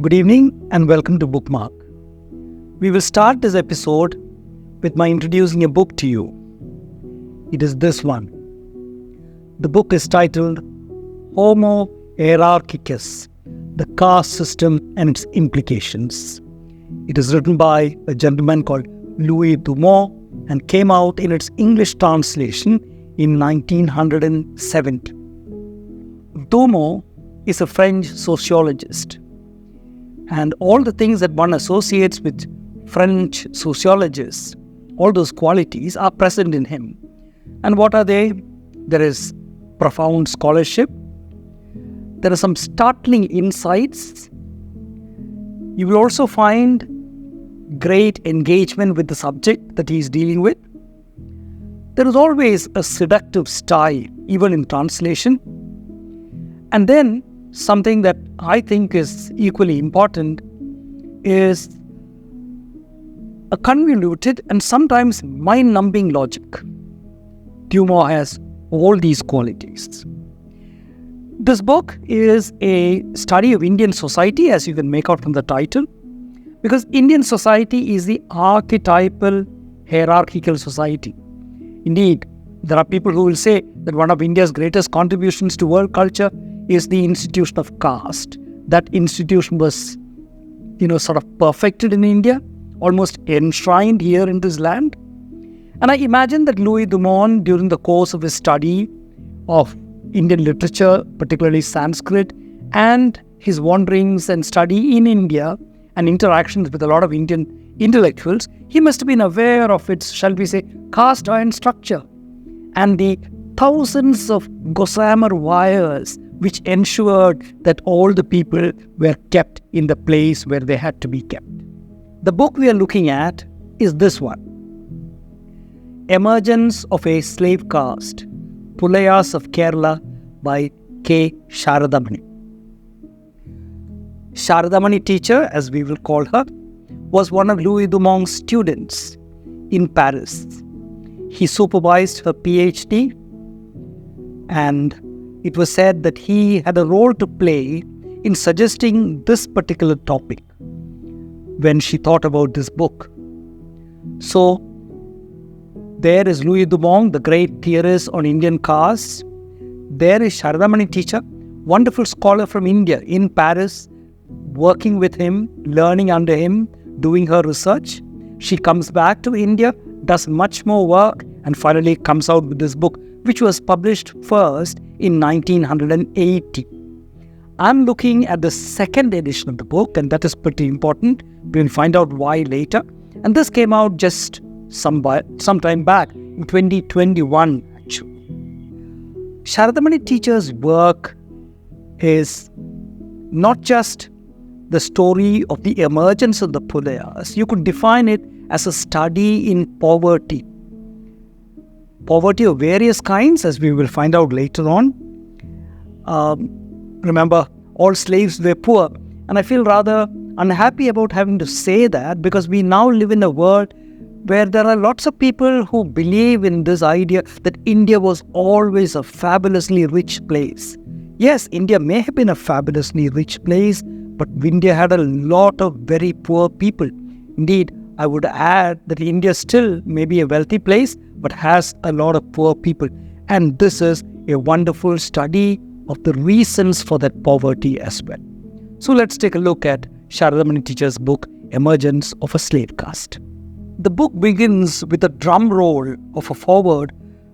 Good evening and welcome to Bookmark. We will start this episode with my introducing a book to you. It is this one. The book is titled Homo Hierarchicus, the Caste System and Its Implications. It is written by a gentleman called Louis Dumont and came out in its English translation in 1970. Dumont is a French sociologist, and all the things that one associates with French sociologists, all those qualities are present in him. And what are they? There is profound scholarship. There are some startling insights. You will also find great engagement with the subject that he is dealing with. There is always a seductive style, even in translation. And then something that I think is equally important is a convoluted and sometimes mind-numbing logic. Dumont has all these qualities. This book is a study of Indian society, as you can make out from the title, because Indian society is the archetypal hierarchical society. Indeed, there are people who will say that one of India's greatest contributions to world culture is the institution of caste. That institution was, sort of perfected in India, almost enshrined here in this land. And I imagine that Louis Dumont, during the course of his study of Indian literature, particularly Sanskrit, and his wanderings and study in India and interactions with a lot of Indian intellectuals, he must have been aware of its, shall we say, cast iron structure and the thousands of gossamer wires which ensured that all the people were kept in the place where they had to be kept. The book we are looking at is this one, Emergence of a Slave Caste, Pulayas of Kerala by K. Saradamoni. Saradamoni teacher, as we will call her, was one of Louis Dumont's students in Paris. He supervised her PhD, and it was said that he had a role to play in suggesting this particular topic when she thought about this book. So, there is Louis Dumont, the great theorist on Indian castes. There is Saradamoni teacher, wonderful scholar from India in Paris, working with him, learning under him, doing her research. She comes back to India, does much more work, and finally comes out with this book, which was published first in 1980. I'm looking at the second edition of the book, and that is pretty important. We'll find out why later. And this came out just some time back, in 2021 actually. Saradamoni teacher's work is not just the story of the emergence of the Pulayas. You could define it as a study in poverty. Poverty of various kinds, as we will find out later on. Remember, all slaves were poor. And I feel rather unhappy about having to say that, because we now live in a world where there are lots of people who believe in this idea that India was always a fabulously rich place. Yes, India may have been a fabulously rich place, but India had a lot of very poor people. Indeed, I would add that India still may be a wealthy place, but has a lot of poor people. And this is a wonderful study of the reasons for that poverty as well. So let's take a look at Saradamoni teacher's book, Emergence of a Slave Caste. The book begins with a drum roll of a foreword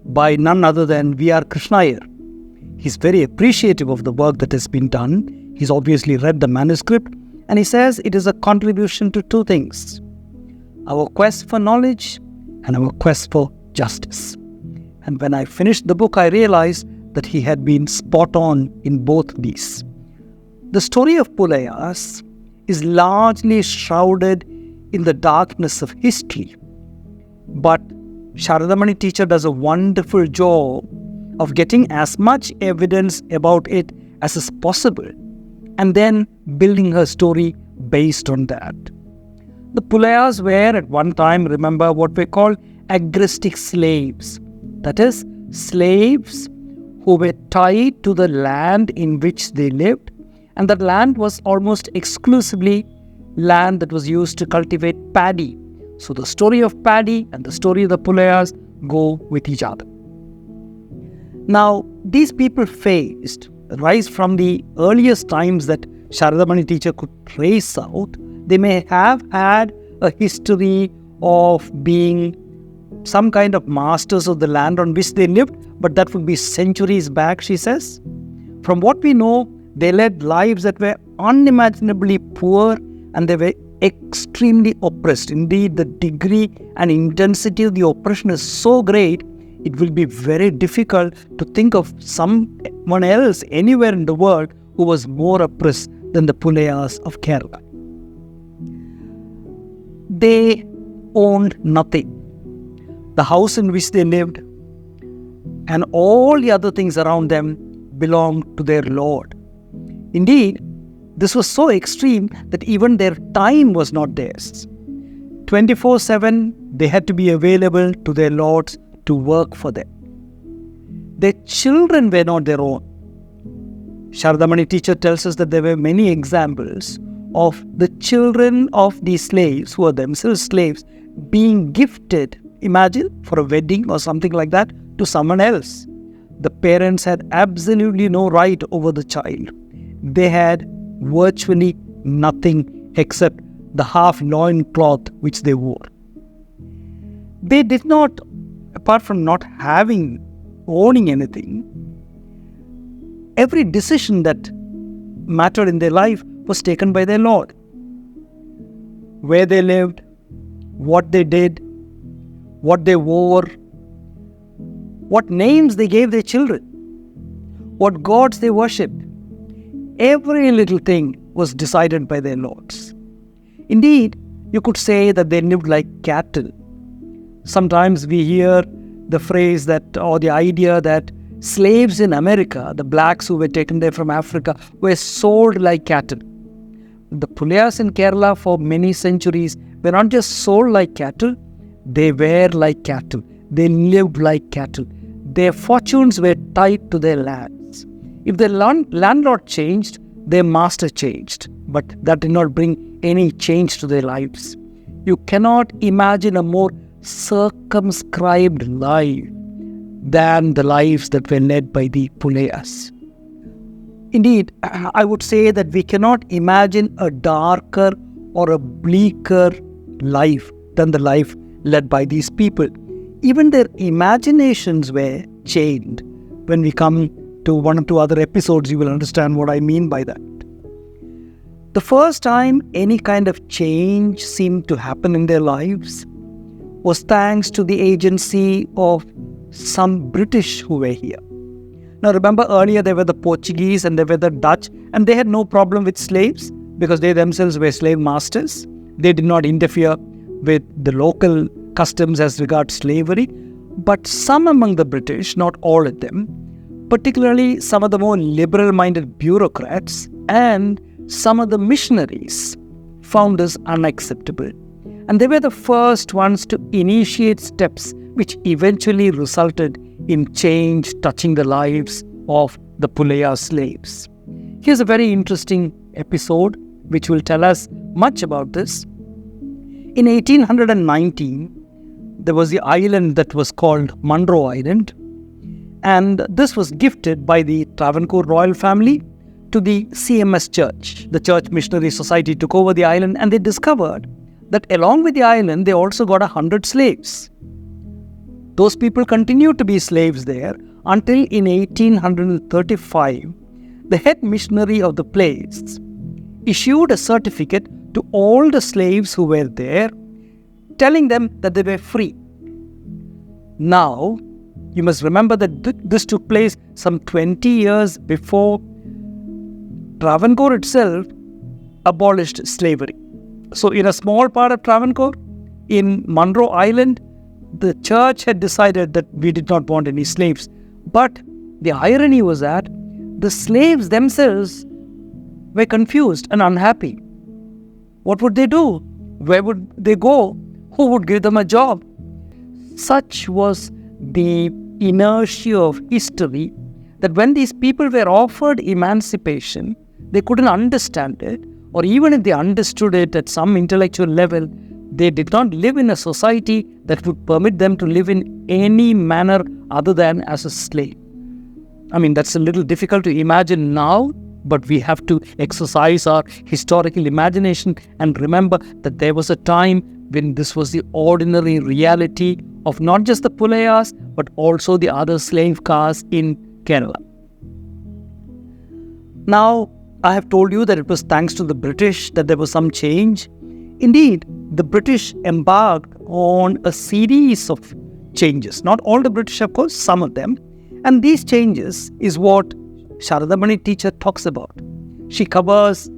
by none other than V.R. Krishna Iyer. He's very appreciative of the work that has been done. He's obviously read the manuscript, and he says it is a contribution to two things: our quest for knowledge and our quest for justice. And when I finished the book, I realized that he had been spot on in both these. The story of Pulayas is largely shrouded in the darkness of history, but Saradamoni teacher does a wonderful job of getting as much evidence about it as is possible, and then building her story based on that. The Pulayas were at one time, remember, what we call agrestic slaves. That is, slaves who were tied to the land in which they lived And that land was almost exclusively land that was used to cultivate paddy. So the story of paddy and the story of the Pulayas go with each other. Now, these people faced, right from the earliest times that Saradamoni teacher could trace out, they may have had a history of being some kind of masters of the land on which they lived, but that would be centuries back, she says. From what we know, they led lives that were unimaginably poor and they were extremely oppressed. Indeed, the degree and intensity of the oppression is so great, it will be very difficult to think of someone else anywhere in the world who was more oppressed than the Pulayas of Kerala. They owned nothing. The house in which they lived and all the other things around them belonged to their Lord. Indeed, this was so extreme that even their time was not theirs. 24/7, they had to be available to their lords to work for them. Their children were not their own. Saradamoni teacher tells us that there were many examples of the children of these slaves, who are themselves slaves, being gifted, imagine, for a wedding or something like that, to someone else. The parents had absolutely no right over the child. They had virtually nothing except the half loin cloth which they wore. They did not, apart from not owning anything, every decision that mattered in their life was taken by their Lord. Where they lived, what they did, what they wore, what names they gave their children, what gods they worshipped. Every little thing was decided by their lords. Indeed, you could say that they lived like cattle. Sometimes we hear the phrase that, or the idea that slaves in America, the blacks who were taken there from Africa, were sold like cattle. The Pulayas in Kerala for many centuries were not just sold like cattle, they were like cattle. They lived like cattle. Their fortunes were tied to their lands. If the landlord changed, their master changed. But that did not bring any change to their lives. You cannot imagine a more circumscribed life than the lives that were led by the Pulayas. Indeed, I would say that we cannot imagine a darker or a bleaker life than the life led by these people. Even their imaginations were chained. When we come to one or two other episodes, you will understand what I mean by that. The first time any kind of change seemed to happen in their lives was thanks to the agency of some British who were here. Now remember, earlier there were the Portuguese and there were the Dutch, and they had no problem with slaves because they themselves were slave masters. They did not interfere with the local customs as regards slavery. But some among the British, not all of them, particularly some of the more liberal-minded bureaucrats and some of the missionaries, found this unacceptable. And they were the first ones to initiate steps which eventually resulted in change touching the lives of the Pulaya slaves. Here's a very interesting episode which will tell us much about this. In 1819, there was the island that was called Monroe Island, and this was gifted by the Travancore royal family to the CMS Church. The Church Missionary Society took over the island, and they discovered that along with the island, they also got 100 slaves. Those people continued to be slaves there until in 1835, the head missionary of the place issued a certificate to all the slaves who were there, telling them that they were free. Now, you must remember that this took place some 20 years before Travancore itself abolished slavery. So in a small part of Travancore, in Monroe Island, the church had decided that we did not want any slaves. But the irony was that the slaves themselves were confused and unhappy. What would they do? Where would they go? Who would give them a job? Such was the inertia of history that when these people were offered emancipation, they couldn't understand it, or even if they understood it at some intellectual level, they did not live in a society that would permit them to live in any manner other than as a slave. I mean, that's a little difficult to imagine now, but we have to exercise our historical imagination and remember that there was a time when this was the ordinary reality of not just the Pulayas, but also the other slave castes in Kerala. Now, I have told you that it was thanks to the British that there was some change. Indeed, the British embarked on a series of changes. Not all the British, of course, some of them. And these changes is what Saradamoni teacher talks about. She covers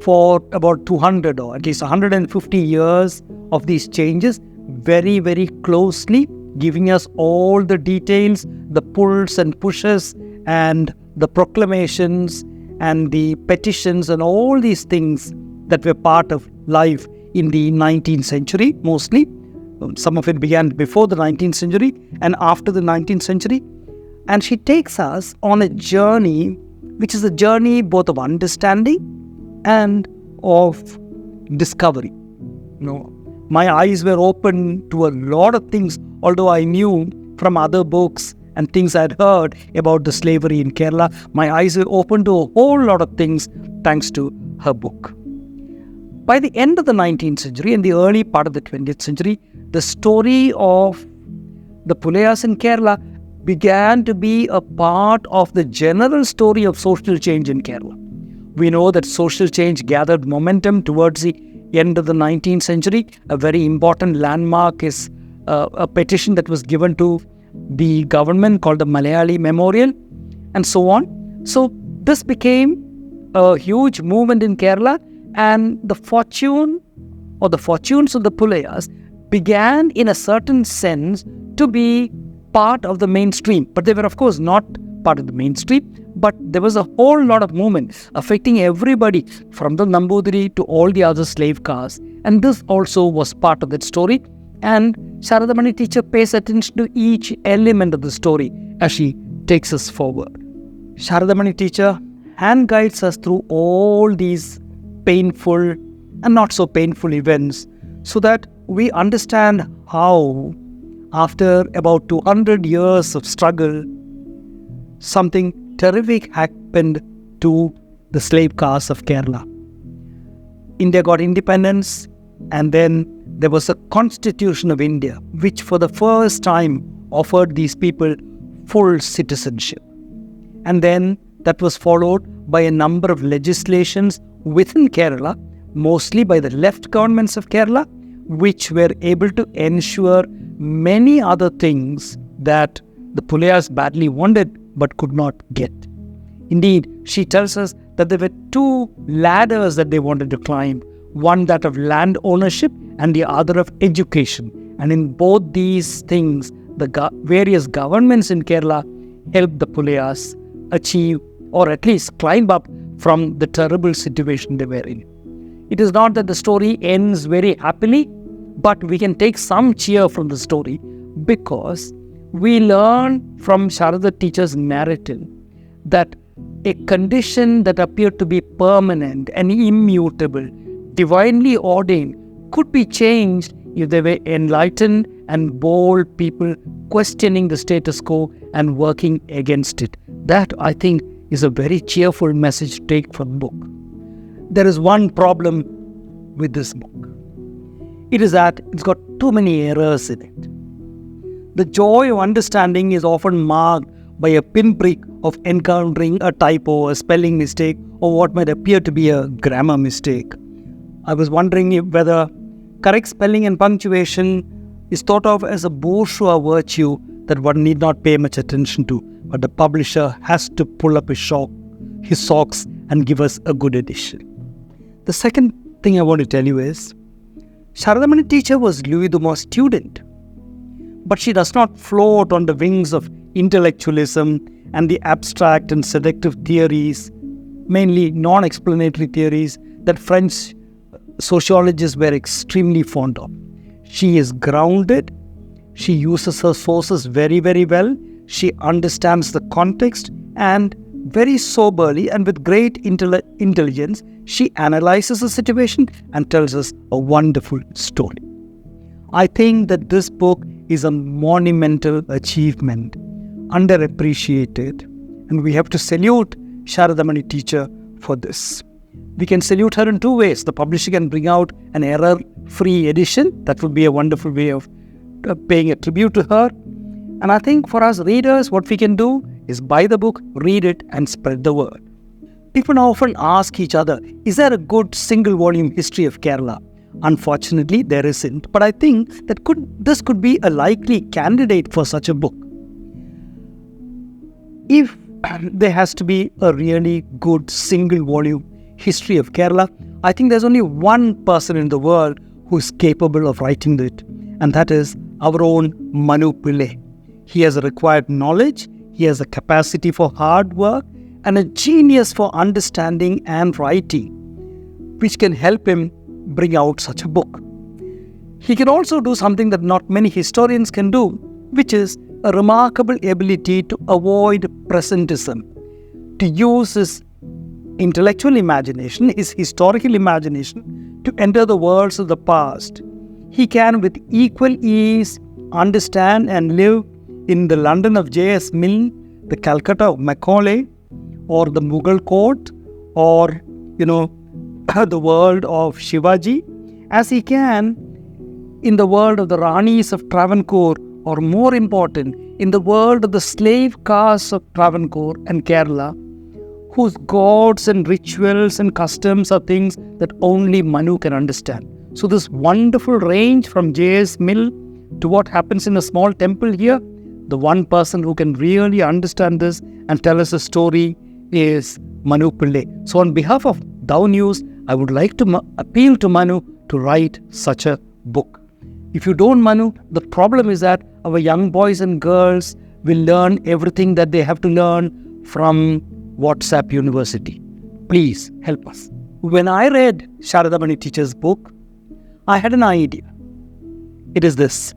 for about 200 or at least 150 years of these changes very, very closely, giving us all the details, the pulls and pushes and the proclamations and the petitions and all these things that were part of life in the 19th century mostly. Some of it began before the 19th century and after the 19th century. And she takes us on a journey, which is a journey both of understanding and of discovery. My eyes were open to a lot of things, although I knew from other books and things I'd heard about the slavery in Kerala. My eyes were open to a whole lot of things thanks to her book. By the end of the 19th century and the early part of the 20th century, the story of the Pulayas in Kerala began to be a part of the general story of social change in Kerala. We know that social change gathered momentum towards the end of the 19th century. A very important landmark is a petition that was given to the government called the Malayali Memorial and so on. So this became a huge movement in Kerala, and the fortune or the fortunes of the Pulayas began in a certain sense to be part of the mainstream. But they were of course not part of the mainstream, but there was a whole lot of movement affecting everybody from the Nambudiri to all the other slave castes, and this also was part of that story. And Saradamoni teacher pays attention to each element of the story as she takes us forward. Saradamoni teacher hand guides us through all these painful and not so painful events so that we understand how, after about 200 years of struggle, something terrific happened to the slave caste of Kerala. India got independence, and then there was a constitution of India, which for the first time offered these people full citizenship. And then that was followed by a number of legislations within Kerala, mostly by the left governments of Kerala, which were able to ensure many other things that the Pulayas badly wanted but could not get. Indeed, she tells us that there were two ladders that they wanted to climb, one that of land ownership and the other of education. And in both these things, the various governments in Kerala helped the Pulayas achieve or at least climb up from the terrible situation they were in. It is not that the story ends very happily, but we can take some cheer from the story because we learn from Sharada teacher's narrative that a condition that appeared to be permanent and immutable, divinely ordained, could be changed if there were enlightened and bold people questioning the status quo and working against it. That, I think, is a very cheerful message to take from the book. There is one problem with this book. It is that it's got too many errors in it. The joy of understanding is often marked by a pinprick of encountering a typo, a spelling mistake, or what might appear to be a grammar mistake. I was wondering whether correct spelling and punctuation is thought of as a bourgeois virtue that one need not pay much attention to, but the publisher has to pull up his socks and give us a good edition. The second thing I want to tell you is, Saradamoni teacher was Louis Dumas' student, but she does not float on the wings of intellectualism and the abstract and seductive theories, mainly non-explanatory theories, that French sociologists were extremely fond of. She is grounded, she uses her sources very, very well, she understands the context, and very soberly and with great intelligence, she analyzes the situation and tells us a wonderful story. I think that this book is a monumental achievement, underappreciated, and we have to salute Saradamoni teacher for this. We can salute her in two ways. The publisher can bring out an error-free edition. That would be a wonderful way of paying a tribute to her. And I think for us readers, what we can do is buy the book, read it, and spread the word. People often ask each other, is there a good single-volume history of Kerala? Unfortunately, there isn't. But I think that this could be a likely candidate for such a book. If there has to be a really good single-volume history of Kerala, I think there's only one person in the world who is capable of writing it, and that is our own Manu Pillai. He has a required knowledge, he has a capacity for hard work, and a genius for understanding and writing, which can help him bring out such a book. He can also do something that not many historians can do, which is a remarkable ability to avoid presentism, to use his intellectual imagination, his historical imagination, to enter the worlds of the past. He can with equal ease understand and live in the London of J.S. Mill, the Calcutta of Macaulay, or the Mughal court, or, the world of Shivaji, as he can in the world of the Ranis of Travancore, or more important, in the world of the slave caste of Travancore and Kerala, whose gods and rituals and customs are things that only Manu can understand. So this wonderful range from J.S. Mill to what happens in a small temple here, the one person who can really understand this and tell us a story is Manu Pillai. So on behalf of Thou News, I would like to appeal to Manu to write such a book. If you don't, Manu, the problem is that our young boys and girls will learn everything that they have to learn from WhatsApp University. Please help us. When I read Saradamoni teacher's book, I had an idea. It is this.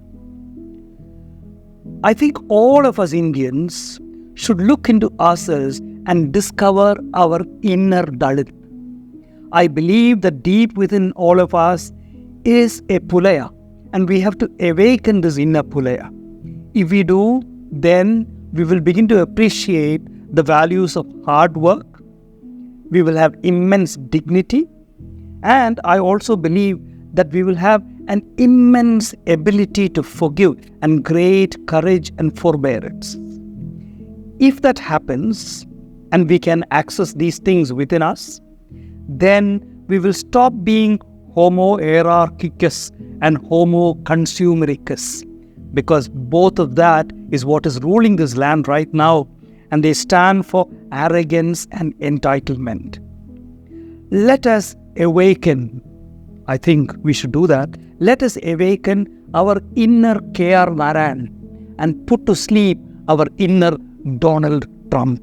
I think all of us Indians should look into ourselves and discover our inner Dalit. I believe that deep within all of us is a Pulaya, and we have to awaken this inner Pulaya. If we do, then we will begin to appreciate the values of hard work. We will have immense dignity, and I also believe that we will have an immense ability to forgive and great courage and forbearance. If that happens, and we can access these things within us, then we will stop being Homo hierarchicus and Homo consumericus, because both of that is what is ruling this land right now, and they stand for arrogance and entitlement. Let us awaken. I think we should do that. Let us awaken our inner K.R. Narayan and put to sleep our inner Donald Trump.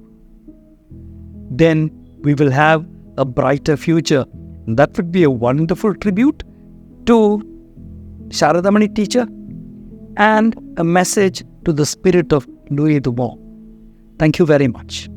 Then we will have a brighter future. And that would be a wonderful tribute to Saradamoni teacher and a message to the spirit of Louis Dumont. Thank you very much.